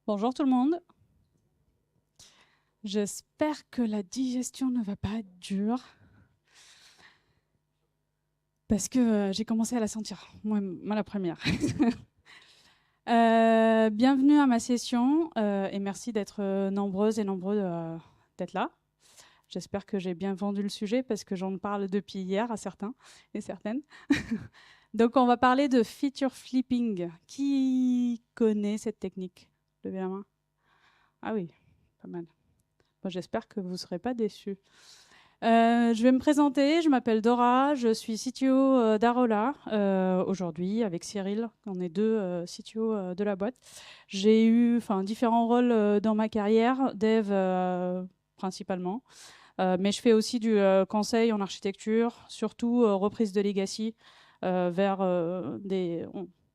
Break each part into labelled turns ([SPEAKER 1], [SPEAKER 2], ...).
[SPEAKER 1] Bonjour tout le monde. J'espère que la digestion ne va pas être dure parce que j'ai commencé à la sentir, moi la première. Bienvenue à ma session et merci d'être nombreuses et nombreux d'être là. J'espère que j'ai bien vendu le sujet parce que j'en parle depuis hier à certains et certaines. Donc on va parler de feature flipping. Qui connaît cette technique? Levez la main. Ah oui, pas mal. Bon, j'espère que vous ne serez pas déçus. Je vais me présenter, je m'appelle Dora, je suis CTO d'Arola aujourd'hui avec Cyril, on est deux CTO de la boîte. J'ai eu différents rôles dans ma carrière, dev principalement, mais je fais aussi du conseil en architecture, surtout reprise de legacy vers des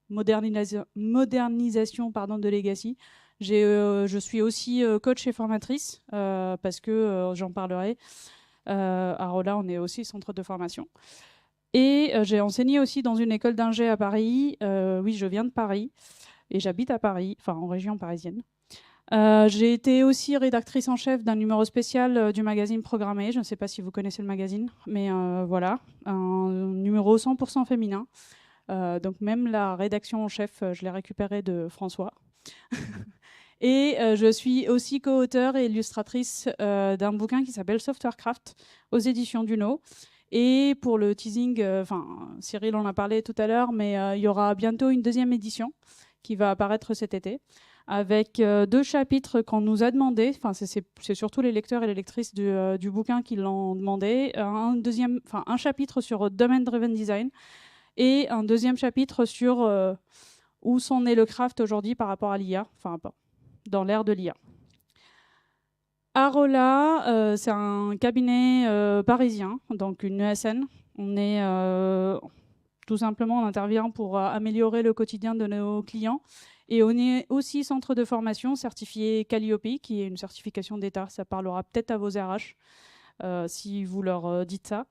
[SPEAKER 1] modernisations de legacy. Je suis aussi coach et formatrice parce que j'en parlerai. À Rolla, on est aussi centre de formation. Et j'ai enseigné aussi dans une école d'ingé à Paris. Oui, je viens de Paris et j'habite à Paris, enfin en région parisienne. J'ai été aussi rédactrice en chef d'un numéro spécial du magazine Programmé. Je ne sais pas si vous connaissez le magazine, mais voilà, un numéro 100% féminin. Donc même la rédaction en chef, je l'ai récupérée de François. Et je suis aussi co-auteure et illustratrice d'un bouquin qui s'appelle Softwarecraft aux éditions Duno. Et pour le teasing, Cyril en a parlé tout à l'heure, mais il y aura bientôt une deuxième édition qui va apparaître cet été, avec deux chapitres qu'on nous a demandé. Enfin, c'est surtout les lecteurs et les lectrices du bouquin qui l'ont demandé. Un chapitre sur Domain-Driven Design et un deuxième chapitre sur où s'en est le craft aujourd'hui par rapport à l'IA, dans l'ère de l'IA. Arola, c'est un cabinet parisien, donc une ESN. On est tout simplement, on intervient pour améliorer le quotidien de nos clients. Et on est aussi centre de formation certifié Calliope, qui est une certification d'État. Ça parlera peut-être à vos RH si vous leur dites ça.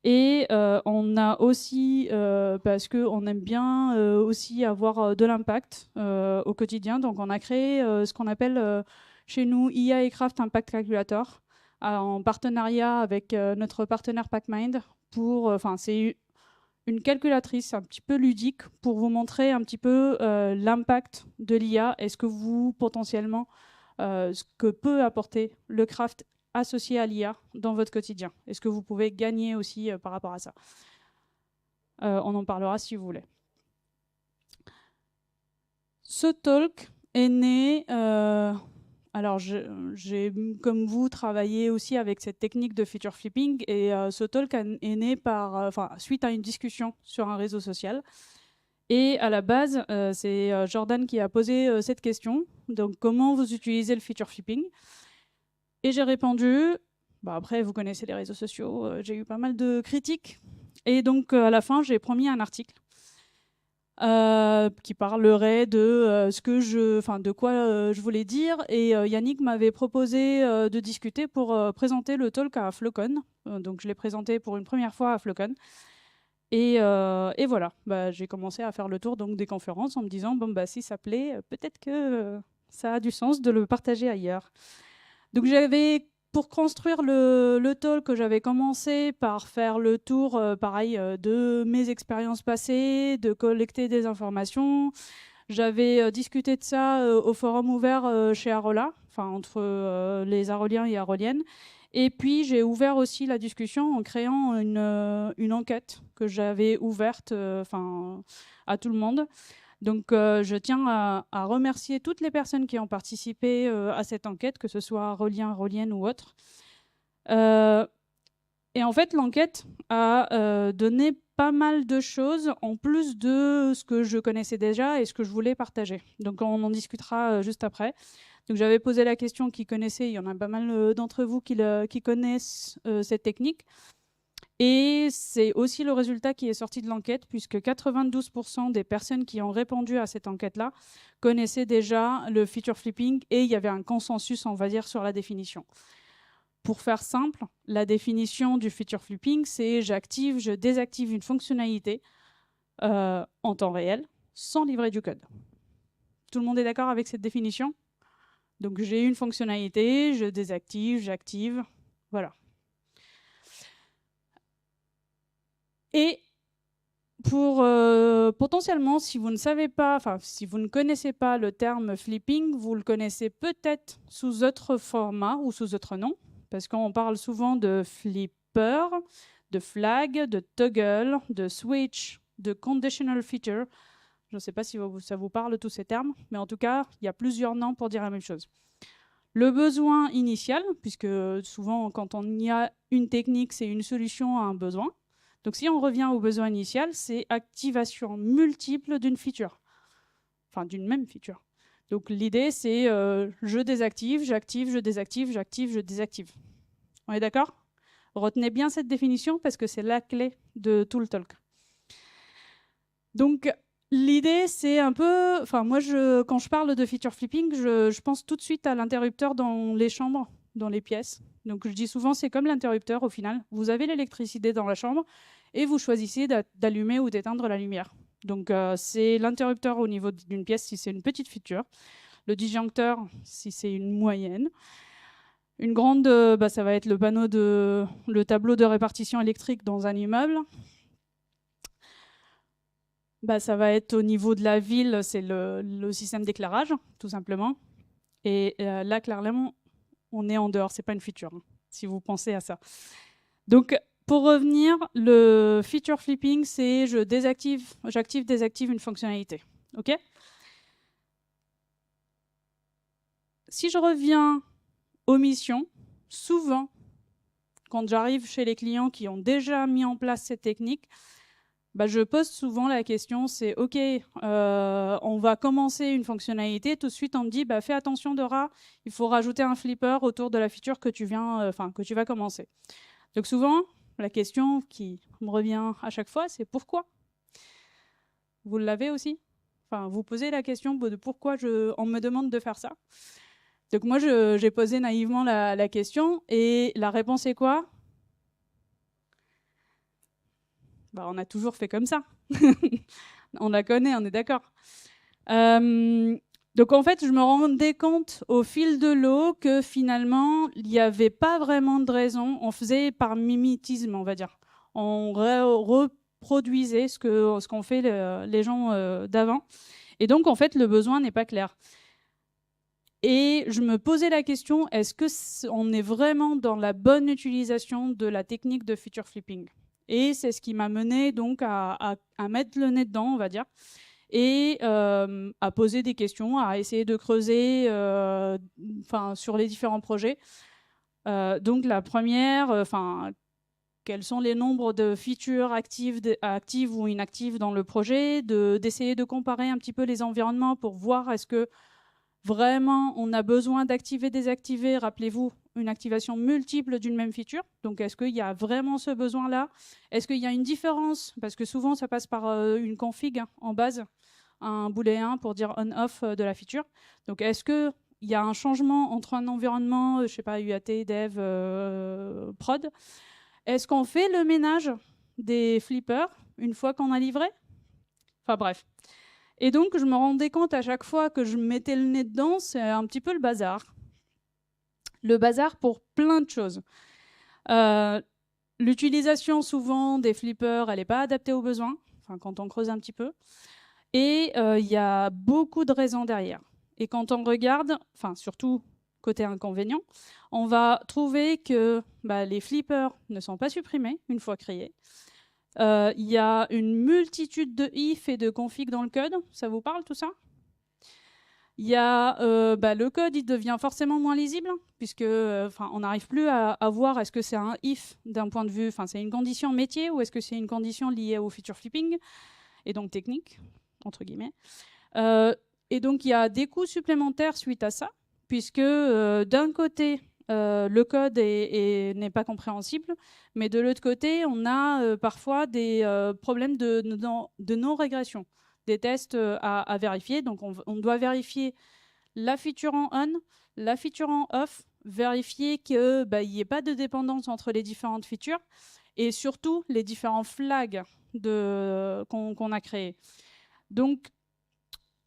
[SPEAKER 1] Et on a aussi, parce qu'on aime bien aussi avoir de l'impact au quotidien, donc on a créé ce qu'on appelle chez nous IA et Craft Impact Calculator, en partenariat avec notre partenaire PackMind. C'est une calculatrice un petit peu ludique pour vous montrer un petit peu l'impact de l'IA et ce que vous, potentiellement, ce que peut apporter le craft associé à l'IA dans votre quotidien. Et ce que vous pouvez gagner aussi par rapport à ça. On en parlera si vous voulez. Ce talk est né... alors, j'ai, comme vous, travaillé aussi avec cette technique de feature flipping. Et ce talk est né suite à une discussion sur un réseau social. Et à la base, c'est Jordan qui a posé cette question. Donc, comment vous utilisez le feature flipping? Et j'ai répondu. Après, vous connaissez les réseaux sociaux, j'ai eu pas mal de critiques. Et donc, à la fin, j'ai promis un article qui parlerait de de quoi je voulais dire. Et Yannick m'avait proposé de discuter pour présenter le talk à Flocon. Donc, je l'ai présenté pour une première fois à Flocon. Et voilà, j'ai commencé à faire le tour donc, des conférences en me disant, si ça plaît, peut-être que ça a du sens de le partager ailleurs. Donc pour construire le talk, que j'avais commencé par faire le tour, de mes expériences passées, de collecter des informations. J'avais discuté de ça au forum ouvert chez Arola, entre les Aroliens et Aroliennes. Et puis, j'ai ouvert aussi la discussion en créant une enquête que j'avais ouverte à tout le monde. Donc, je tiens à remercier toutes les personnes qui ont participé à cette enquête, que ce soit Aroliens, Aroliennes ou autres. Et en fait, l'enquête a donné pas mal de choses en plus de ce que je connaissais déjà et ce que je voulais partager. Donc, on en discutera juste après. Donc, j'avais posé la question qui connaissait, il y en a pas mal d'entre vous qui connaissent cette technique. Et c'est aussi le résultat qui est sorti de l'enquête, puisque 92% des personnes qui ont répondu à cette enquête-là connaissaient déjà le feature flipping et il y avait un consensus, on va dire, sur la définition. Pour faire simple, la définition du feature flipping, c'est je désactive une fonctionnalité en temps réel, sans livrer du code. Tout le monde est d'accord avec cette définition ? Donc j'ai une fonctionnalité, je désactive, j'active, voilà. Et pour potentiellement, si vous ne savez pas, enfin si vous ne connaissez pas le terme flipping, vous le connaissez peut-être sous autre format ou sous autre nom, parce qu'on parle souvent de flipper, de flag, de toggle, de switch, de conditional feature. Je ne sais pas si ça vous parle tous ces termes, mais en tout cas, il y a plusieurs noms pour dire la même chose. Le besoin initial, puisque souvent quand on y a une technique, c'est une solution à un besoin. Donc si on revient au besoin initial, c'est activation multiple d'une feature, enfin d'une même feature. Donc l'idée c'est je désactive, j'active, je désactive, j'active, je désactive. On est d'accord? Retenez bien cette définition parce que c'est la clé de tout le talk. Donc l'idée c'est un peu, enfin moi quand je parle de feature flipping, je pense tout de suite à l'interrupteur dans les chambres, dans les pièces. Donc je dis souvent c'est comme l'interrupteur au final. Vous avez l'électricité dans la chambre et vous choisissez d'allumer ou d'éteindre la lumière. Donc c'est l'interrupteur au niveau d'une pièce si c'est une petite feature, le disjoncteur si c'est une moyenne. Une grande, ça va être le tableau de répartition électrique dans un immeuble. Ça va être au niveau de la ville, c'est le système d'éclairage, tout simplement. Et là, clairement, on est en dehors, c'est pas une feature, hein, si vous pensez à ça. Donc, pour revenir, le feature flipping, c'est j'active, désactive une fonctionnalité. OK ? Si je reviens aux missions, souvent, quand j'arrive chez les clients qui ont déjà mis en place cette technique, je pose souvent la question, c'est OK, on va commencer une fonctionnalité, tout de suite on me dit fais attention Dora, il faut rajouter un flipper autour de la feature que tu vas commencer. Donc souvent, la question qui me revient à chaque fois, c'est pourquoi? Vous l'avez aussi? Enfin, vous posez la question de pourquoi on me demande de faire ça. Donc moi, j'ai posé naïvement la question et la réponse est quoi? On a toujours fait comme ça. On la connaît, on est d'accord. Donc en fait, je me rendais compte au fil de l'eau que finalement, il n'y avait pas vraiment de raison. On faisait par mimétisme, on va dire. On reproduisait ce qu'ont fait les gens d'avant. Et donc en fait, le besoin n'est pas clair. Et je me posais la question, est-ce qu'on est vraiment dans la bonne utilisation de la technique de feature flipping? Et c'est ce qui m'a mené donc à mettre le nez dedans, on va dire, et à poser des questions, à essayer de creuser sur les différents projets. Donc la première, quels sont les nombres de features actives ou inactives dans le projet, d'essayer de comparer un petit peu les environnements pour voir est-ce que vraiment on a besoin d'activer, désactiver, rappelez-vous, une activation multiple d'une même feature. Donc est-ce qu'il y a vraiment ce besoin-là? Est-ce qu'il y a une différence? Parce que souvent ça passe par une config en base, un booléen pour dire on-off de la feature. Donc est-ce qu'il y a un changement entre un environnement, je sais pas, UAT, dev, prod? Est-ce qu'on fait le ménage des flippers une fois qu'on a livré? Enfin bref. Et donc, je me rendais compte à chaque fois que je mettais le nez dedans, c'est un petit peu le bazar. Le bazar pour plein de choses. L'utilisation, souvent, des flippers, elle n'est pas adaptée aux besoins, quand on creuse un petit peu. Et il y a beaucoup de raisons derrière. Et quand on regarde, surtout côté inconvénient, on va trouver que les flippers ne sont pas supprimés une fois créés. Il y a une multitude de if et de config dans le code. Ça vous parle tout ça? Il y a le code, il devient forcément moins lisible puisque on n'arrive plus à voir est-ce que c'est un if d'un point de vue, c'est une condition métier ou est-ce que c'est une condition liée au feature flipping et donc technique entre guillemets. Et donc il y a des coûts supplémentaires suite à ça puisque d'un côté le code n'est pas compréhensible, mais de l'autre côté, on a parfois des problèmes de non-régression, des tests à vérifier. Donc, on doit vérifier la feature en on, la feature en off, vérifier qu'il n'y ait pas de dépendance entre les différentes features et surtout les différents flags qu'on a créés. Donc,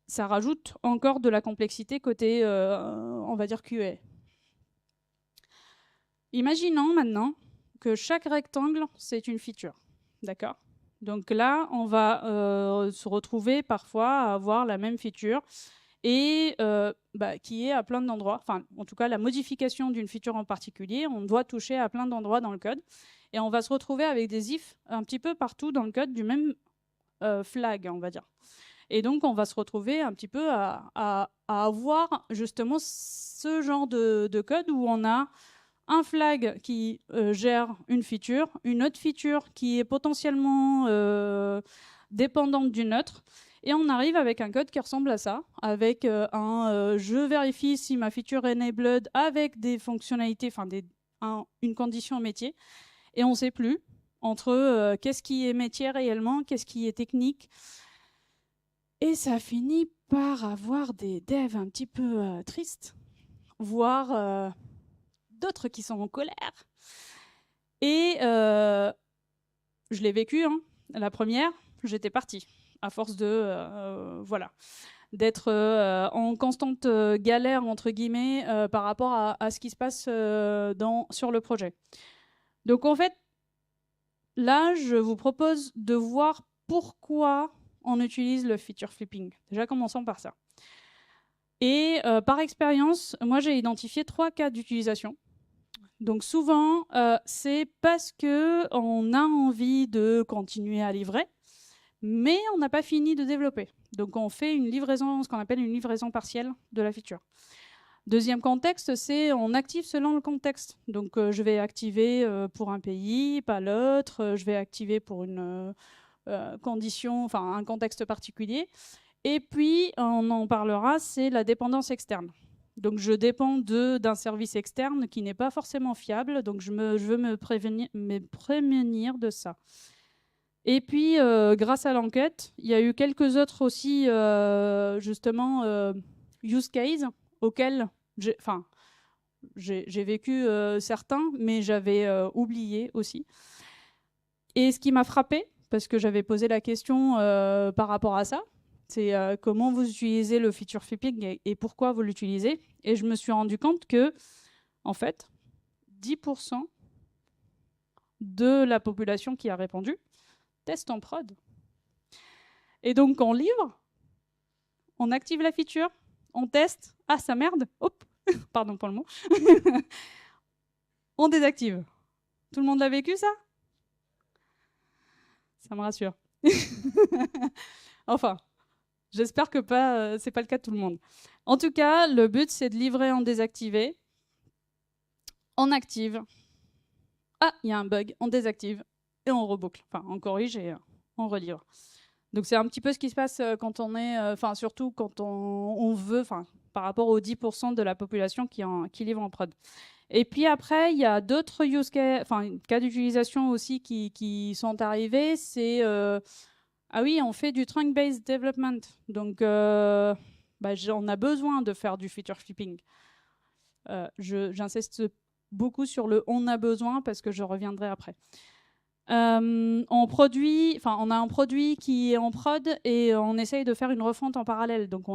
[SPEAKER 1] ça rajoute encore de la complexité côté, on va dire, QA. Imaginons maintenant que chaque rectangle, c'est une feature. D'accord ? Donc là, on va se retrouver parfois à avoir la même feature et qui est à plein d'endroits. Enfin, en tout cas, la modification d'une feature en particulier, on doit toucher à plein d'endroits dans le code. Et on va se retrouver avec des ifs un petit peu partout dans le code du même flag, on va dire. Et donc, on va se retrouver un petit peu à avoir justement ce genre de code où on a un flag qui gère une feature, une autre feature qui est potentiellement dépendante d'une autre, et on arrive avec un code qui ressemble à ça, avec je vérifie si ma feature est enabled avec des fonctionnalités, enfin une condition métier, et on ne sait plus entre qu'est-ce qui est métier réellement, qu'est-ce qui est technique, et ça finit par avoir des devs un petit peu tristes, voire d'autres qui sont en colère. Et je l'ai vécu, hein. La première, j'étais partie, à force de d'être en constante galère, entre guillemets, par rapport à ce qui se passe sur le projet. Donc en fait, là, je vous propose de voir pourquoi on utilise le feature flipping. Déjà, commençons par ça. Et par expérience, moi, j'ai identifié 3 cas d'utilisation. Donc souvent, c'est parce qu'on a envie de continuer à livrer, mais on n'a pas fini de développer. Donc on fait une livraison, ce qu'on appelle une livraison partielle de la feature. Deuxième contexte, c'est on active selon le contexte. Donc je vais activer pour un pays, pas l'autre. Je vais activer pour une condition, enfin un contexte particulier. Et puis, on en parlera, c'est la dépendance externe. Donc, je dépends d'un service externe qui n'est pas forcément fiable. Donc, je veux me prémunir de ça. Et puis, grâce à l'enquête, il y a eu quelques autres aussi, justement, use cases auxquels j'ai vécu certains, mais j'avais oublié aussi. Et ce qui m'a frappé, parce que j'avais posé la question par rapport à ça, c'est comment vous utilisez le feature flipping et pourquoi vous l'utilisez. Et je me suis rendu compte que, en fait, 10% de la population qui a répondu teste en prod. Et donc, on livre, on active la feature, on teste, ah, ça merde, hop, pardon pour le mot, on désactive. Tout le monde l'a vécu, ça ? Ça me rassure. Enfin, j'espère que c'est pas le cas de tout le monde. En tout cas, le but, c'est de livrer en désactivé. On active. Ah, il y a un bug. On désactive. Et on reboucle. Enfin, on corrige et on relivre. Donc, c'est un petit peu ce qui se passe quand on est... Enfin, surtout quand on veut... Enfin, par rapport aux 10% de la population qui livre en prod. Et puis après, il y a d'autres cas d'utilisation aussi qui sont arrivés. C'est... ah oui, on fait du trunk-based development. Donc, on a besoin de faire du feature flipping. J'insiste beaucoup sur le « on a besoin » parce que je reviendrai après. On a un produit qui est en prod et on essaye de faire une refonte en parallèle. Donc,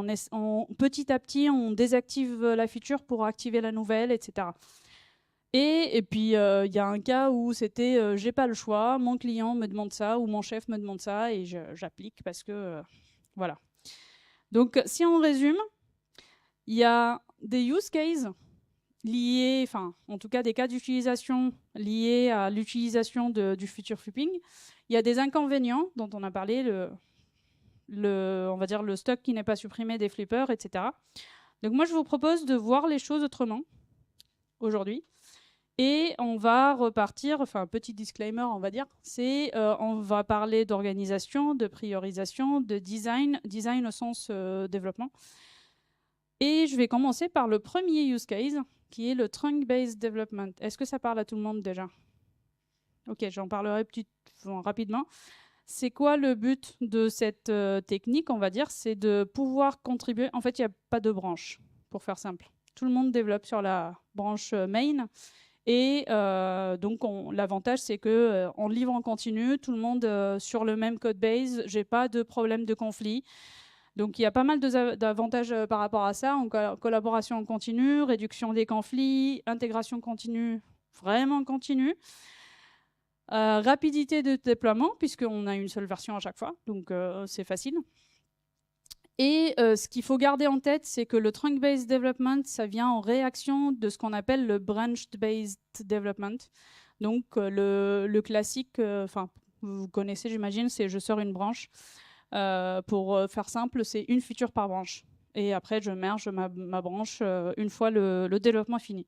[SPEAKER 1] petit à petit, on désactive la feature pour activer la nouvelle, etc. Et puis, il y a un cas où c'était j'ai pas le choix, mon client me demande ça ou mon chef me demande ça et j'applique parce que voilà. Donc, si on résume, il y a des use cases liés, enfin, en tout cas des cas d'utilisation liés à l'utilisation du feature flipping. Il y a des inconvénients dont on a parlé, on va dire le stock qui n'est pas supprimé des flippers, etc. Donc, moi, je vous propose de voir les choses autrement aujourd'hui. Et on va repartir, enfin, petit disclaimer, on va dire, on va parler d'organisation, de priorisation, de design au sens développement. Et je vais commencer par le premier use case, qui est le trunk-based development. Est-ce que ça parle à tout le monde déjà ? Ok, j'en parlerai rapidement. C'est quoi le but de cette technique, on va dire ? C'est de pouvoir contribuer. En fait, il n'y a pas de branche, pour faire simple. Tout le monde développe sur la branche main. Et donc, l'avantage, c'est qu'on livre en continu, tout le monde sur le même code base, j'ai pas de problème de conflit. Donc il y a pas mal d'avantages par rapport à ça, collaboration en continu, réduction des conflits, intégration continue, vraiment continue, rapidité de déploiement, puisqu'on a une seule version à chaque fois, donc c'est facile. Et ce qu'il faut garder en tête, c'est que le trunk-based development, ça vient en réaction de ce qu'on appelle le branch-based development. Donc le classique, vous connaissez j'imagine, c'est je sors une branche. Pour faire simple, c'est une feature par branche. Et après, je merge ma branche une fois le développement fini.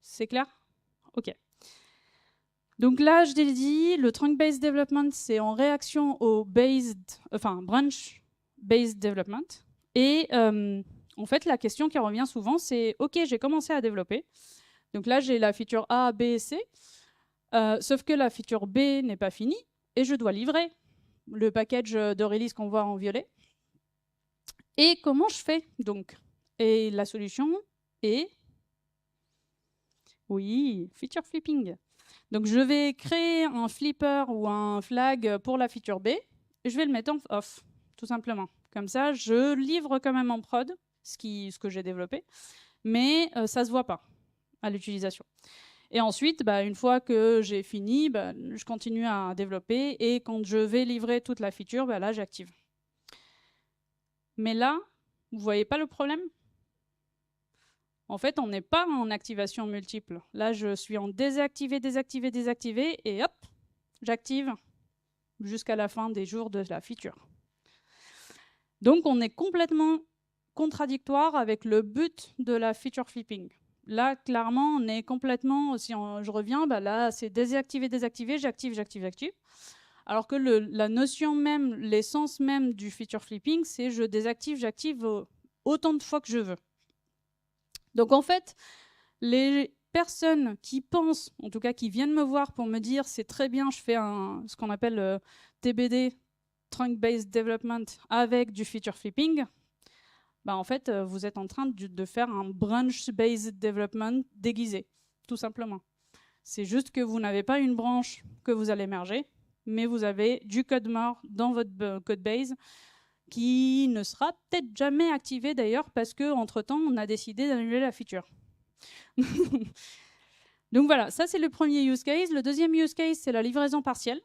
[SPEAKER 1] C'est clair? OK. Donc là, je l'ai dit, le trunk-based development, c'est en réaction au branch-based development. Et en fait, la question qui revient souvent, c'est « OK, j'ai commencé à développer. Donc là, j'ai la feature A, B et C. Sauf que la feature B n'est pas finie et je dois livrer le package de release qu'on voit en violet. Et comment je fais donc? Et la solution est, oui, feature flipping. Donc je vais créer un flipper ou un flag pour la feature B et je vais le mettre en off, tout simplement. Comme ça, je livre quand même en prod ce que j'ai développé, mais ça ne se voit pas à l'utilisation. Et ensuite, une fois que j'ai fini, je continue à développer et quand je vais livrer toute la feature, là, j'active. Mais là, vous ne voyez pas le problème? En fait, on n'est pas en activation multiple. Là, je suis en désactiver, désactiver, désactiver et hop, j'active jusqu'à la fin des jours de la feature. Donc, on est complètement contradictoire avec le but de la feature flipping. Là, clairement, on est complètement, si je reviens, là, c'est désactiver, désactiver, j'active, j'active, j'active. Alors que la notion même, l'essence même du feature flipping, c'est je désactive, j'active autant de fois que je veux. Donc en fait, les personnes qui pensent, en tout cas qui viennent me voir pour me dire c'est très bien, je fais ce qu'on appelle TBD, Trunk-Based Development, avec du feature flipping, en fait, vous êtes en train de faire un branch-based development déguisé, tout simplement. C'est juste que vous n'avez pas une branche que vous allez merger, mais vous avez du code mort dans votre code base qui ne sera peut-être jamais activé d'ailleurs parce qu'entre-temps, on a décidé d'annuler la feature. Donc voilà, ça c'est le premier use case. Le deuxième use case, c'est la livraison partielle.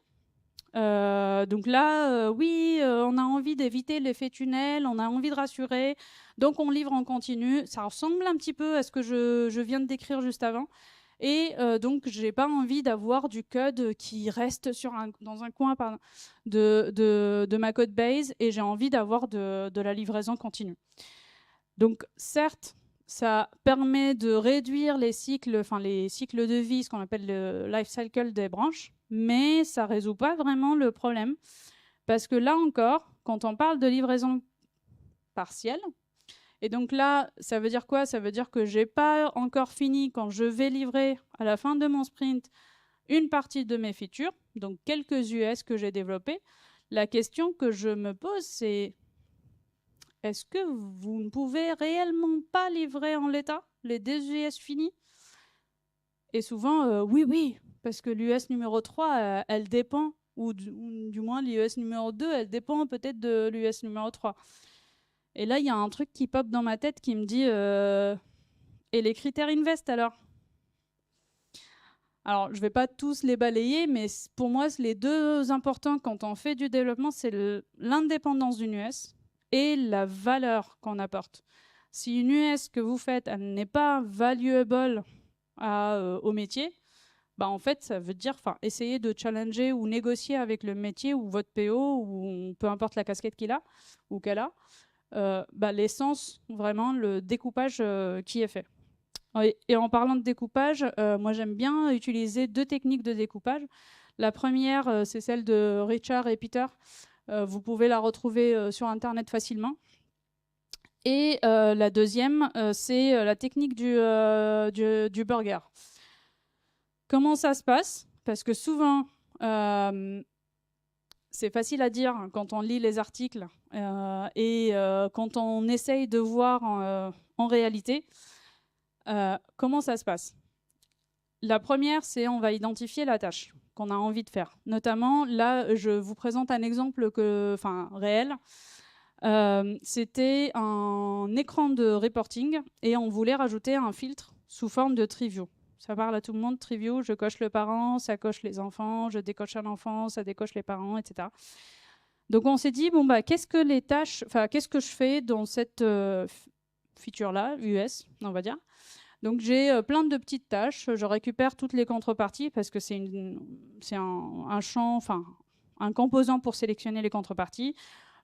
[SPEAKER 1] Donc là, oui, on a envie d'éviter l'effet tunnel, on a envie de rassurer, donc on livre en continu. Ça ressemble un petit peu à ce que je viens de décrire juste avant. Et donc, je n'ai pas envie d'avoir du code qui reste dans un coin de ma code base, et j'ai envie d'avoir de la livraison continue. Donc, certes, ça permet de réduire les cycles de vie, ce qu'on appelle le life cycle des branches, mais ça ne résout pas vraiment le problème. Parce que là encore, quand on parle de livraison partielle, et donc là, ça veut dire quoi? Ça veut dire que je n'ai pas encore fini quand je vais livrer à la fin de mon sprint une partie de mes features, donc quelques US que j'ai développés. La question que je me pose, c'est est-ce que vous ne pouvez réellement pas livrer en l'état les 2 US finis? Et souvent, oui, parce que l'US numéro 3, elle dépend, ou du moins l'US numéro 2, elle dépend peut-être de l'US numéro 3. Et là, il y a un truc qui pop dans ma tête qui me dit et les critères invest alors? Alors, je ne vais pas tous les balayer, mais pour moi, les deux importants quand on fait du développement, c'est l'indépendance d'une US et la valeur qu'on apporte. Si une US que vous faites, elle n'est pas valuable au métier, en fait, ça veut dire essayer de challenger ou négocier avec le métier ou votre PO, ou peu importe la casquette qu'il a ou qu'elle a, l'essence, vraiment, le découpage qui est fait. Et en parlant de découpage, moi j'aime bien utiliser 2 techniques de découpage. La première, c'est celle de Richard et Peter. Vous pouvez la retrouver sur Internet facilement. Et la deuxième, c'est la technique du burger. Comment ça se passe? Parce que souvent, c'est facile à dire quand on lit les articles et quand on essaye de voir en réalité. Comment ça se passe? La première, c'est on va identifier la tâche qu'on a envie de faire. Notamment, là, je vous présente un exemple réel. C'était un écran de reporting et on voulait rajouter un filtre sous forme de TreeView. Ça parle à tout le monde, TreeView, je coche le parent, ça coche les enfants, je décoche un enfant, ça décoche les parents, etc. Donc on s'est dit, bon bah qu'est-ce que je fais dans cette feature-là, US, on va dire. Donc j'ai plein de petites tâches, je récupère toutes les contreparties parce que c'est un champ, enfin un composant pour sélectionner les contreparties.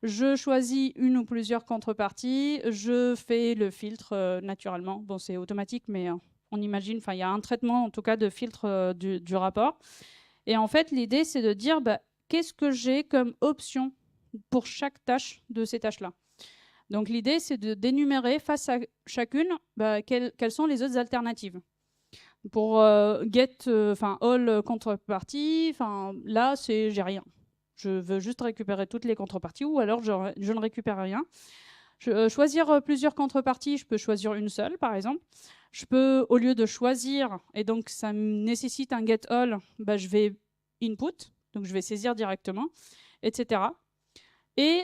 [SPEAKER 1] Je choisis une ou plusieurs contreparties, je fais le filtre naturellement. Bon, c'est automatique, mais on imagine, enfin, il y a un traitement en tout cas de filtre du rapport. Et en fait, l'idée, c'est de dire qu'est-ce que j'ai comme option pour chaque tâche de ces tâches-là. Donc l'idée, c'est d'énumérer face à chacune quelles sont les autres alternatives. Pour all contrepartie, là, j'ai rien. Je veux juste récupérer toutes les contreparties ou alors je ne récupère rien. Choisir plusieurs contreparties, je peux choisir une seule, par exemple. Je peux, au lieu de choisir, et donc ça nécessite un get all, je vais input, donc je vais saisir directement, etc. Et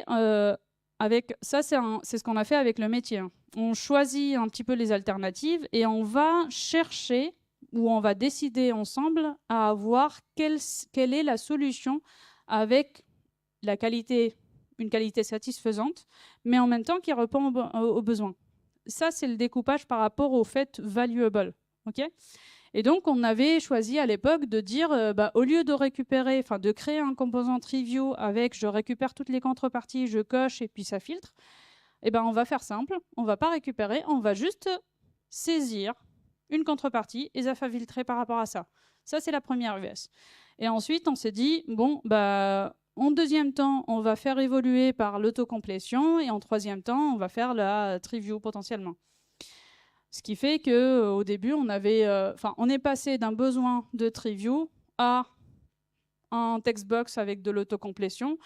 [SPEAKER 1] avec ça, c'est ce qu'on a fait avec le métier. On choisit un petit peu les alternatives et on va chercher ou on va décider ensemble à voir quelle est la solution avec une qualité satisfaisante, mais en même temps qui répond aux besoins. Ça, c'est le découpage par rapport au fait valuable. Okay, et donc, on avait choisi à l'époque de dire, au lieu de récupérer, de créer un composant TreeView avec je récupère toutes les contreparties, je coche et puis ça filtre, on va faire simple, on ne va pas récupérer, on va juste saisir une contrepartie et ça va filtrer par rapport à ça. Ça, c'est la première US. Et ensuite, on s'est dit, bon, en deuxième temps, on va faire évoluer par l'autocomplétion et en troisième temps, on va faire la TreeView potentiellement. Ce qui fait qu'au début, on est passé d'un besoin de TreeView à un textbox avec de l'autocomplétion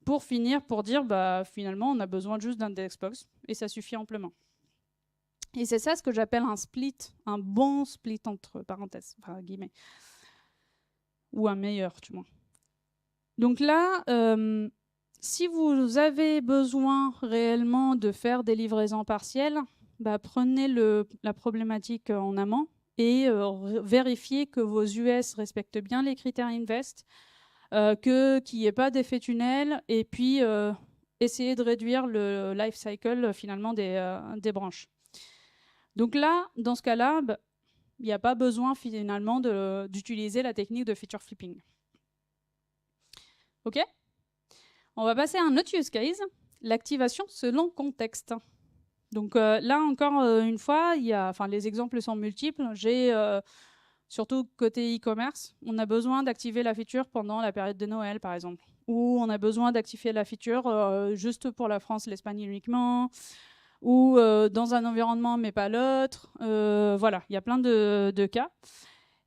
[SPEAKER 1] pour finir pour dire finalement, on a besoin juste d'un textbox et ça suffit amplement. Et c'est ça ce que j'appelle un split, un bon split entre parenthèses, guillemets, ou un meilleur, du moins. Donc là, si vous avez besoin réellement de faire des livraisons partielles, prenez la problématique en amont et vérifiez que vos US respectent bien les critères Invest, qu'il n'y ait pas d'effet tunnel, et puis essayez de réduire le life cycle finalement des branches. Donc là, dans ce cas-là, il n'y a pas besoin finalement d'utiliser la technique de feature flipping. OK ? On va passer à un autre use case, l'activation selon contexte. Donc là, encore une fois, les exemples sont multiples. J'ai, surtout côté e-commerce, on a besoin d'activer la feature pendant la période de Noël, par exemple. Ou on a besoin d'activer la feature juste pour la France, l'Espagne uniquement. Ou dans un environnement, mais pas l'autre. Voilà, il y a plein de cas.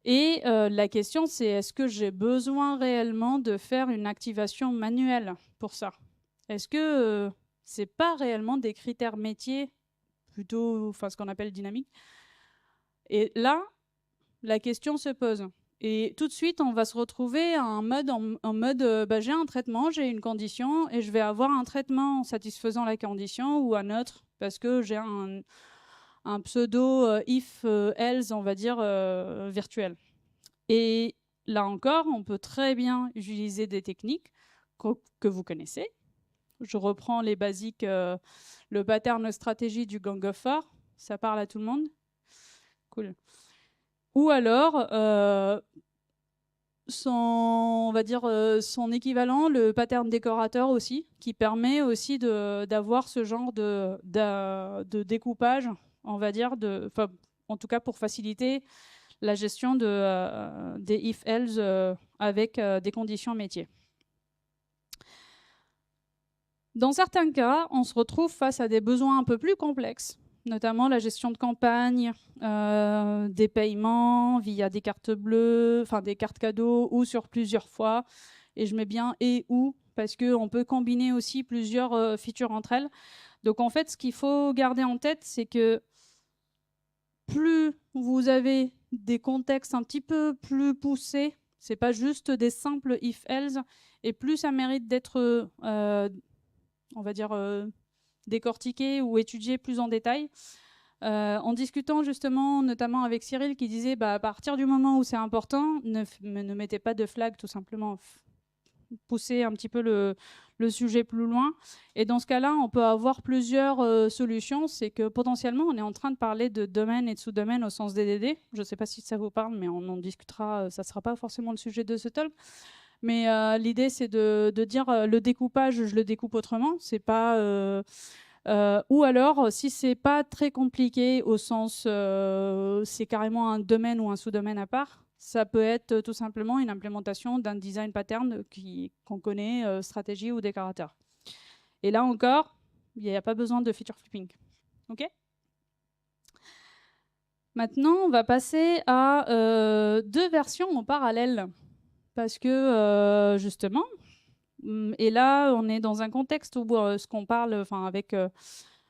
[SPEAKER 1] Et la question, c'est est-ce que j'ai besoin réellement de faire une activation manuelle pour ça? Est-ce que c'est pas réellement des critères métiers, plutôt ce qu'on appelle dynamique? Et là, la question se pose. Et tout de suite, on va se retrouver en mode j'ai un traitement, j'ai une condition, et je vais avoir un traitement satisfaisant la condition ou un autre, parce que j'ai un pseudo if-else, on va dire, virtuel. Et là encore, on peut très bien utiliser des techniques que vous connaissez. Je reprends les basiques, le pattern stratégie du Gang of Four. Ça parle à tout le monde? Cool. Ou alors, son équivalent, le pattern décorateur aussi, qui permet aussi d'avoir ce genre de découpage, on va dire, en tout cas pour faciliter la gestion des if-else avec des conditions métiers. Dans certains cas, on se retrouve face à des besoins un peu plus complexes, notamment la gestion de campagne, des paiements via des cartes bleues, des cartes cadeaux ou sur plusieurs fois. Et je mets bien et ou parce qu'on peut combiner aussi plusieurs features entre elles. Donc en fait, ce qu'il faut garder en tête, c'est que plus vous avez des contextes un petit peu plus poussés, c'est pas juste des simples if-else, et plus ça mérite d'être on va dire, décortiquer ou étudier plus en détail. En discutant justement, notamment avec Cyril, qui disait à partir du moment où c'est important, ne mettez pas de flag, tout simplement. Pousser un petit peu le sujet plus loin. Et dans ce cas-là, on peut avoir plusieurs solutions. C'est que potentiellement, on est en train de parler de domaine et de sous-domaine au sens DDD. Je ne sais pas si ça vous parle, mais on en discutera. Ça ne sera pas forcément le sujet de ce talk. Mais l'idée, c'est de dire le découpage, je le découpe autrement. C'est pas... ou alors, si c'est pas très compliqué au sens c'est carrément un domaine ou un sous-domaine à part, ça peut être tout simplement une implémentation d'un design pattern qu'on connaît, stratégie ou décorateur. Et là encore, il n'y a pas besoin de feature flipping. OK ? Maintenant, on va passer à 2 versions en parallèle. Parce que, justement, et là, on est dans un contexte où ce qu'on parle avec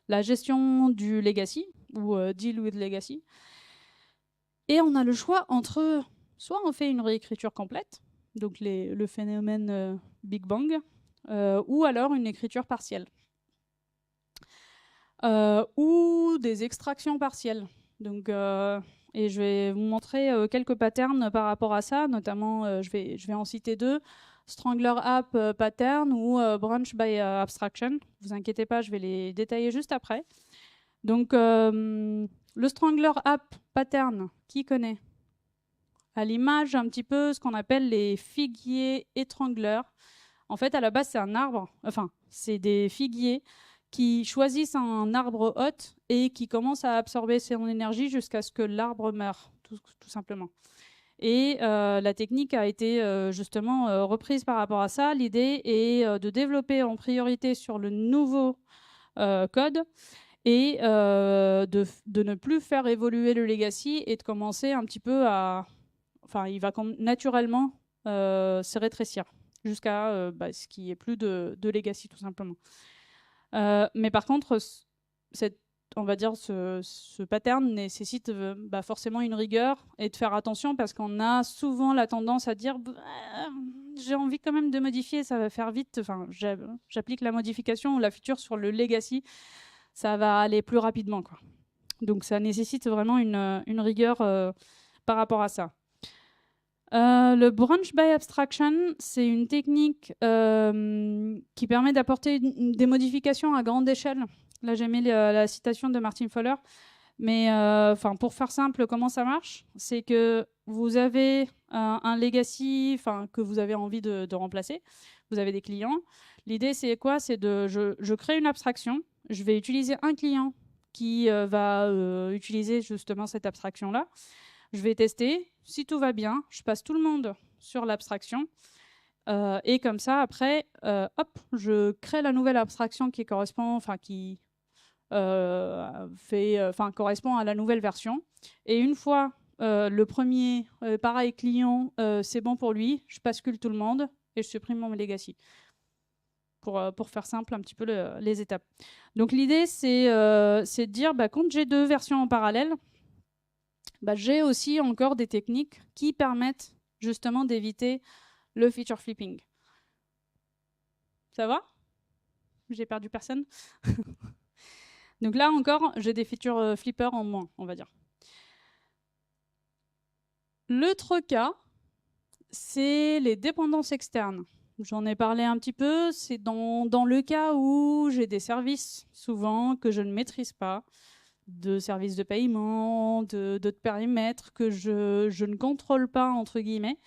[SPEAKER 1] la gestion du legacy, ou deal with legacy. Et on a le choix entre, soit on fait une réécriture complète, donc le phénomène Big Bang, ou alors une écriture partielle. Ou des extractions partielles. Donc, et je vais vous montrer quelques patterns par rapport à ça, notamment je vais en citer 2. Strangler App Pattern ou Branch by Abstraction. Vous inquiétez pas, je vais les détailler juste après. Donc, le Strangler App Pattern, qui connaît ? À l'image, un petit peu ce qu'on appelle les figuiers étrangleurs. En fait, à la base, c'est un arbre, enfin, c'est des figuiers qui choisissent un arbre hôte et qui commencent à absorber son énergie jusqu'à ce que l'arbre meure, tout simplement. Et la technique a été justement reprise par rapport à ça. L'idée est de développer en priorité sur le nouveau code et de ne plus faire évoluer le legacy et de commencer un petit peu à... Enfin, il va naturellement se rétrécir jusqu'à ce qu'il n'y ait plus de legacy, tout simplement. Mais par contre, on va dire ce pattern nécessite forcément une rigueur et de faire attention parce qu'on a souvent la tendance à dire j'ai envie quand même de modifier, ça va faire vite. Enfin, j'applique la modification ou la feature sur le legacy, ça va aller plus rapidement, quoi. Donc ça nécessite vraiment une rigueur par rapport à ça. Le branch by abstraction, c'est une technique qui permet d'apporter des modifications à grande échelle. Là, j'ai mis la citation de Martin Fowler. Mais pour faire simple, comment ça marche ? C'est que vous avez un legacy que vous avez envie de remplacer. Vous avez des clients. L'idée, c'est quoi ? C'est je crée une abstraction. Je vais utiliser un client qui va utiliser justement cette abstraction-là. Je vais tester. Si tout va bien, je passe tout le monde sur l'abstraction. Et comme ça, après, je crée la nouvelle abstraction qui correspond, qui correspond à la nouvelle version. Et une fois le premier, pareil, client, c'est bon pour lui, je bascule tout le monde et je supprime mon legacy. Pour faire simple un petit peu les étapes. Donc l'idée, c'est de dire, quand j'ai 2 versions en parallèle, j'ai aussi encore des techniques qui permettent justement d'éviter le feature flipping. Ça va ? J'ai perdu personne ? Donc là encore, j'ai des feature flippers en moins, on va dire. L'autre cas, c'est les dépendances externes. J'en ai parlé un petit peu, c'est dans le cas où j'ai des services, souvent, que je ne maîtrise pas, de services de paiement, de périmètres que je ne contrôle pas, entre guillemets.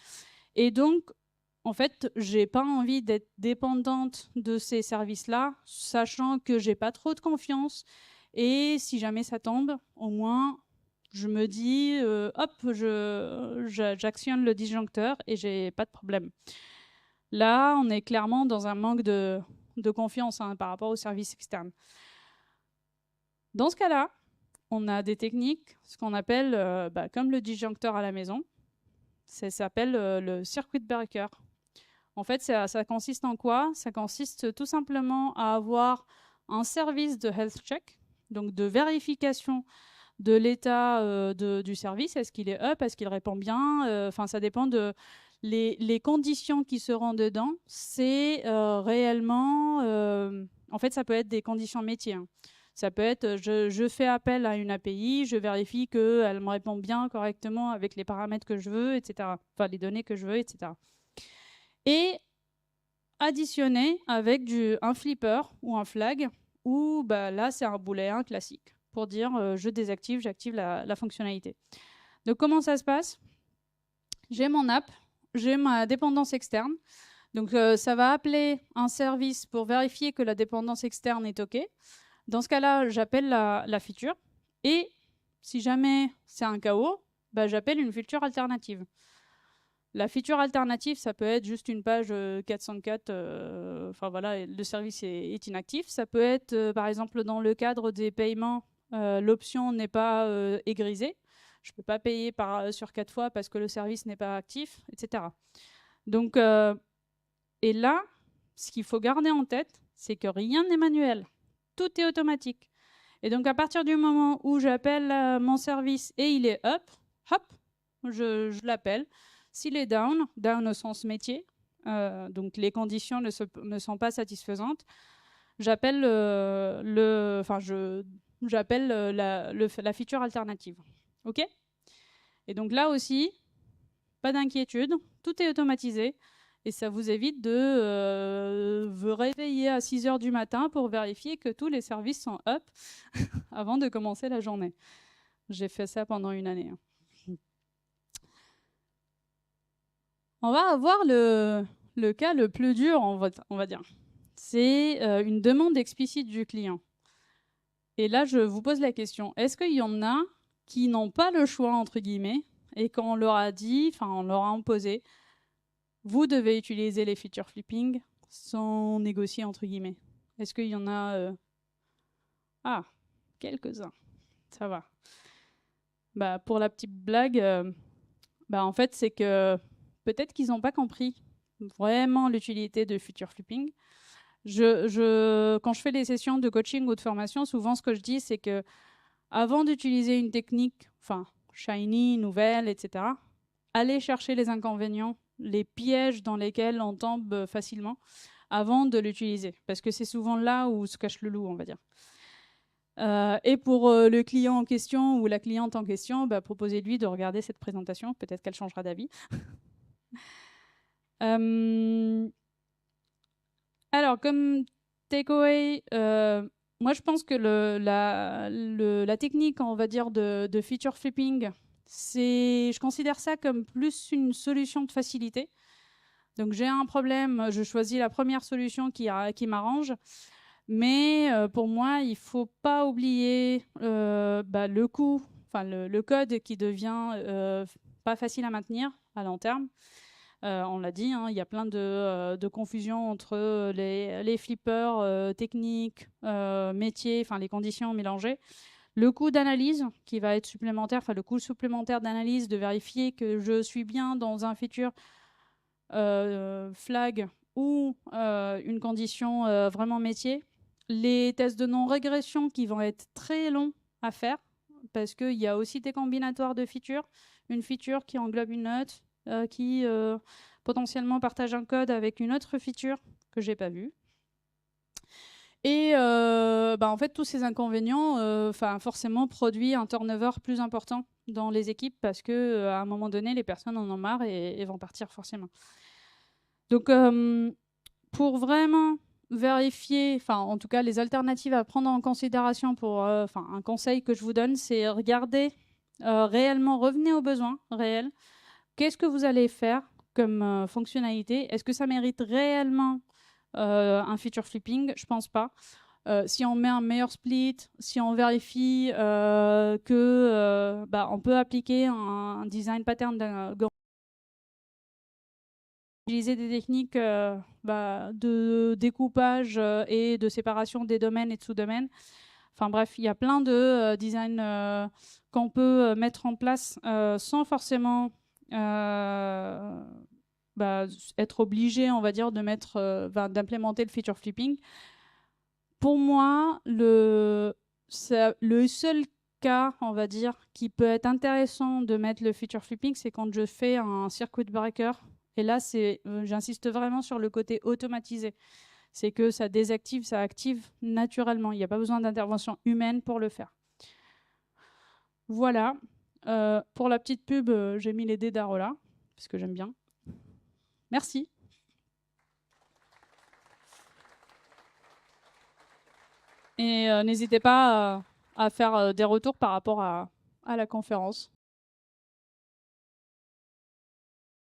[SPEAKER 1] Et donc, en fait, j'ai pas envie d'être dépendante de ces services-là, sachant que j'ai pas trop de confiance. Et si jamais ça tombe, au moins, je me dis, j'actionne le disjoncteur et j'ai pas de problème. Là, on est clairement dans un manque de confiance par rapport aux services externes. Dans ce cas-là, on a des techniques, ce qu'on appelle, comme le disjoncteur à la maison, ça s'appelle le circuit breaker. En fait, ça consiste en quoi ? Ça consiste tout simplement à avoir un service de health check, donc de vérification de l'état du service. Est-ce qu'il est up ? Est-ce qu'il répond bien ? Ça dépend de les conditions qui seront dedans. C'est réellement... En fait, ça peut être des conditions métiers, hein. Ça peut être, je fais appel à une API, je vérifie qu'elle me répond bien, correctement, avec les paramètres que je veux, etc. Enfin, les données que je veux, etc. Et additionner avec un flipper ou un flag, où bah, là, c'est un booléen classique, pour dire je désactive, j'active la fonctionnalité. Donc, comment ça se passe? J'ai mon app, j'ai ma dépendance externe. Donc, ça va appeler un service pour vérifier que la dépendance externe est OK. Dans ce cas-là, j'appelle la feature. Et si jamais c'est un KO, bah, j'appelle une feature alternative. La feature alternative, ça peut être juste une page 404, enfin voilà, le service est inactif. Ça peut être, par exemple, dans le cadre des paiements, l'option n'est pas aigrisée. Je ne peux pas payer sur 4 fois parce que le service n'est pas actif, etc. Donc, et là, ce qu'il faut garder en tête, c'est que rien n'est manuel. Tout est automatique. Et donc, à partir du moment où j'appelle mon service et il est up, hop, je l'appelle. S'il est down au sens métier, donc les conditions ne sont pas satisfaisantes, j'appelle j'appelle la feature alternative. OK? Et donc là aussi, pas d'inquiétude, tout est automatisé. Et ça vous évite de vous réveiller à 6 h du matin pour vérifier que tous les services sont up avant de commencer la journée. J'ai fait ça pendant une année. On va avoir le cas le plus dur, on va dire. C'est une demande explicite du client. Et là, je vous pose la question, est-ce qu'il y en a qui n'ont pas le choix, entre guillemets, et quand on leur a dit, enfin on leur a imposé, vous devez utiliser les feature flipping sans négocier, entre guillemets? Est-ce qu'il y en a Ah, quelques-uns. Ça va. Bah, pour la petite blague, en fait, c'est que peut-être qu'ils n'ont pas compris vraiment l'utilité de feature flipping. Quand je fais des sessions de coaching ou de formation, souvent ce que je dis, c'est que avant d'utiliser une technique, enfin, shiny, nouvelle, etc., allez chercher les inconvénients, les pièges dans lesquels on tombe facilement avant de l'utiliser. Parce que c'est souvent là où se cache le loup, on va dire. Et pour le client en question ou la cliente en question, proposez-lui de regarder cette présentation. Peut-être qu'elle changera d'avis. Alors, comme takeaway, moi je pense que la technique, on va dire, de feature flipping, je considère ça comme plus une solution de facilité. Donc j'ai un problème, je choisis la première solution qui m'arrange. Mais pour moi, il ne faut pas oublier le coût, enfin le code qui devient pas facile à maintenir à long terme. On l'a dit, hein, il y a plein de confusion entre les flippers techniques, métiers, enfin les conditions mélangées. Le coût d'analyse qui va être supplémentaire, enfin le coût supplémentaire d'analyse, de vérifier que je suis bien dans un feature flag ou une condition vraiment métier. Les tests de non-régression qui vont être très longs à faire parce qu'il y a aussi des combinatoires de features. Une feature qui englobe une autre, qui potentiellement partage un code avec une autre feature que j'ai pas vue. Et en fait, tous ces inconvénients forcément produisent un turnover plus important dans les équipes parce qu'à un moment donné, les personnes en ont marre et vont partir forcément. Donc, pour vraiment vérifier, enfin en tout cas les alternatives à prendre en considération pour, un conseil que je vous donne, c'est regarder réellement, revenez aux besoins réels. Qu'est-ce que vous allez faire comme fonctionnalité? Est-ce que ça mérite réellement un feature flipping? Je pense pas. Si on met un meilleur split, si on vérifie que on peut appliquer un design pattern utiliser des techniques de découpage et de séparation des domaines et de sous-domaines. Enfin bref, il y a plein de designs qu'on peut mettre en place sans forcément être obligé, on va dire, d'implémenter le feature flipping. Pour moi, le seul cas, on va dire, qui peut être intéressant de mettre le feature flipping, c'est quand je fais un circuit breaker. Et là, j'insiste vraiment sur le côté automatisé. c'est que ça désactive, ça active naturellement. Il n'y a pas besoin d'intervention humaine pour le faire. Voilà. Pour la petite pub, j'ai mis les dés d'Arola, parce que j'aime bien. Merci. Et n'hésitez pas à faire des retours par rapport à la conférence.